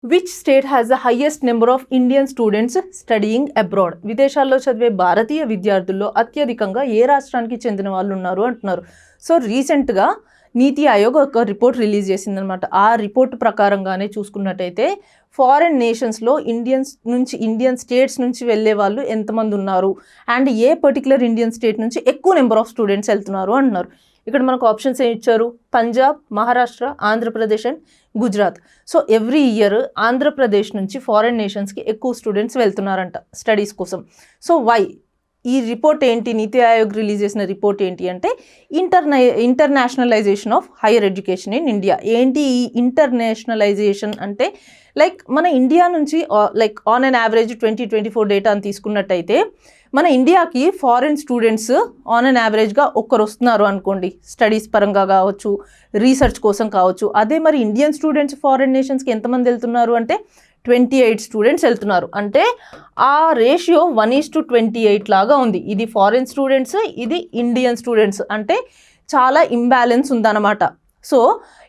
Which state has the highest number of Indian students studying abroad? విదేశాల్లో చదివే భారతీయ విద్యార్థుల్లో అత్యధికంగా ఏ రాష్ట్రానికి చెందిన వాళ్ళు ఉన్నారు అంటున్నారు. సో రీసెంట్గా నీతి ఆయోగ్ ఒక రిపోర్ట్ రిలీజ్ చేసిందనమాట. ఆ రిపోర్ట్ ప్రకారంగానే చూసుకున్నట్టయితే ఫారెన్ నేషన్స్లో ఇండియన్ స్టేట్స్ నుంచి వెళ్ళే వాళ్ళు ఎంతమంది ఉన్నారు and A particular Indian state నుంచి ఎక్కువ నెంబర్ ఆఫ్ స్టూడెంట్స్ వెళ్తున్నారు అంటున్నారు. ఇక్కడ మనకు ఆప్షన్స్ ఏమి ఇచ్చారు? Punjab, Maharashtra, Andhra Pradesh and Gujarat. So every year Andhra Pradesh నుంచి ఫారెన్ నేషన్స్కి ఎక్కువ స్టూడెంట్స్ వెళ్తున్నారంట స్టడీస్ కోసం. So why? ఈ రిపోర్ట్ ఏంటి? నీతి ఆయోగ్ రిలీజ్ చేసిన రిపోర్ట్ ఏంటి అంటే internationalisation of higher education in India. ఏంటి ఈ ఇంటర్నేషనలైజేషన్ అంటే? లైక్ మన ఇండియా నుంచి like on an average 2024 data అని తీసుకున్నట్టయితే మన ఇండియాకి ఫారిన్ స్టూడెంట్స్ ఆన్ అన్ యావరేజ్గా ఒక్కరు వస్తున్నారు అనుకోండి, స్టడీస్ పరంగా కావచ్చు, రీసెర్చ్ కోసం కావచ్చు. అదే మరి ఇండియన్ స్టూడెంట్స్ ఫారిన్ నేషన్స్కి ఎంతమంది వెళ్తున్నారు అంటే 28 స్టూడెంట్స్ వెళ్తున్నారు. అంటే ఆ రేషియో 1:28 లాగా ఉంది. ఇది ఫారిన్ స్టూడెంట్స్, ఇది ఇండియన్ స్టూడెంట్స్. అంటే చాలా ఇంబ్యాలెన్స్ ఉందన్నమాట. సో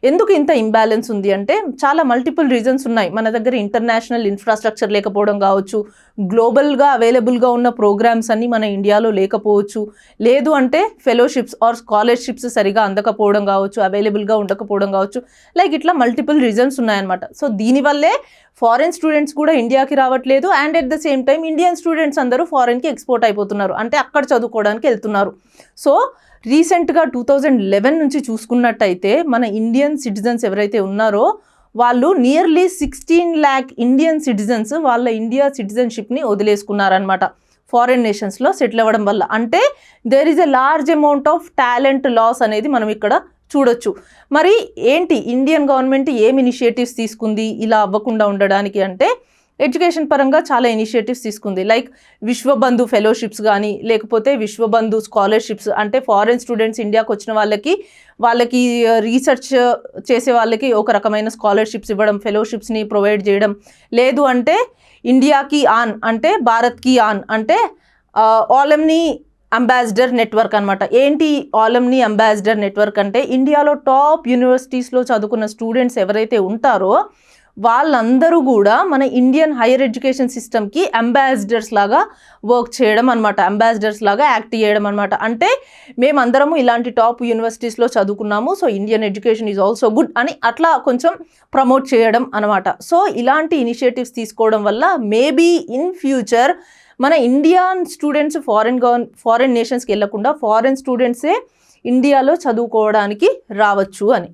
ఎందుకు ఇంత ఇంబ్యాలెన్స్ ఉంది అంటే చాలా మల్టిపుల్ రీజన్స్ ఉన్నాయి. మన దగ్గర ఇంటర్నేషనల్ ఇన్ఫ్రాస్ట్రక్చర్ లేకపోవడం కావచ్చు, గ్లోబల్గా అవైలబుల్గా ఉన్న ప్రోగ్రామ్స్ అన్నీ మన ఇండియాలో లేకపోవచ్చు, లేదు అంటే ఫెలోషిప్స్ ఆర్ స్కాలర్షిప్స్ సరిగా అందకపోవడం కావచ్చు, అవైలబుల్గా ఉండకపోవడం కావచ్చు. లైక్ ఇట్లా మల్టిపుల్ రీజన్స్ ఉన్నాయన్నమాట. సో దీనివల్లే ఫారెన్ స్టూడెంట్స్ కూడా ఇండియాకి రావట్లేదు and at the same time Indian students అందరూ ఫారెన్కి ఎక్స్పోర్ట్ అయిపోతున్నారు, అంటే అక్కడ చదువుకోవడానికి వెళ్తున్నారు. సో రీసెంట్గా 2011 నుంచి చూసుకున్నట్టయితే మన ఇండియన్ సిటిజన్స్ ఎవరైతే ఉన్నారో వాళ్ళు నియర్లీ 16 lakh ఇండియన్ సిటిజన్స్ వాళ్ళ ఇండియా సిటిజన్షిప్ని వదిలేసుకున్నారనమాట ఫారెన్ నేషన్స్లో సెటిల్ అవ్వడం వల్ల. అంటే there is a large amount of talent loss అనేది మనం ఇక్కడ చూడొచ్చు. మరి ఏంటి ఇండియన్ గవర్నమెంట్ ఏం ఇనిషియేటివ్స్ తీసుకుంది ఇలా అవ్వకుండా ఉండడానికి అంటే ఎడ్యుకేషన్ పరంగా చాలా ఇనిషియేటివ్స్ తీసుకుంది. లైక్ విశ్వబంధు ఫెలోషిప్స్ కానీ, లేకపోతే విశ్వబంధు స్కాలర్షిప్స్, అంటే ఫారెన్ స్టూడెంట్స్ ఇండియాకి వచ్చిన వాళ్ళకి రీసెర్చ్ చేసే వాళ్ళకి ఒక రకమైన స్కాలర్షిప్స్ ఇవ్వడం, ఫెలోషిప్స్ని ప్రొవైడ్ చేయడం. లేదు అంటే ఇండియాకి ఆన్ అంటే భారత్కి ఆన్ అంటే ఆలమ్నీ అంబాసిడర్ నెట్వర్క్ అనమాట. ఏంటి ఆలమ్నీ అంబాసిడర్ నెట్వర్క్ అంటే ఇండియాలో టాప్ యూనివర్సిటీస్లో చదువుకున్న స్టూడెంట్స్ ఎవరైతే ఉంటారో వాళ్ళందరూ కూడా మన ఇండియన్ హైయర్ ఎడ్యుకేషన్ సిస్టమ్కి అంబాసిడర్స్ లాగా వర్క్ చేయడం అనమాట, అంబాసిడర్స్ లాగా యాక్ట్ చేయడం అనమాట. అంటే మేమందరము ఇలాంటి టాప్ యూనివర్సిటీస్లో చదువుకున్నాము, so Indian education is also good అని అట్లా కొంచెం ప్రమోట్ చేయడం అనమాట. సో ఇలాంటి ఇనిషియేటివ్స్ తీసుకోవడం వల్ల మేబీ ఇన్ ఫ్యూచర్ మన ఇండియన్ స్టూడెంట్స్ ఫారెన్ నేషన్స్కి వెళ్ళకుండా ఫారెన్ స్టూడెంట్సే ఇండియాలో చదువుకోవడానికి రావచ్చు అని.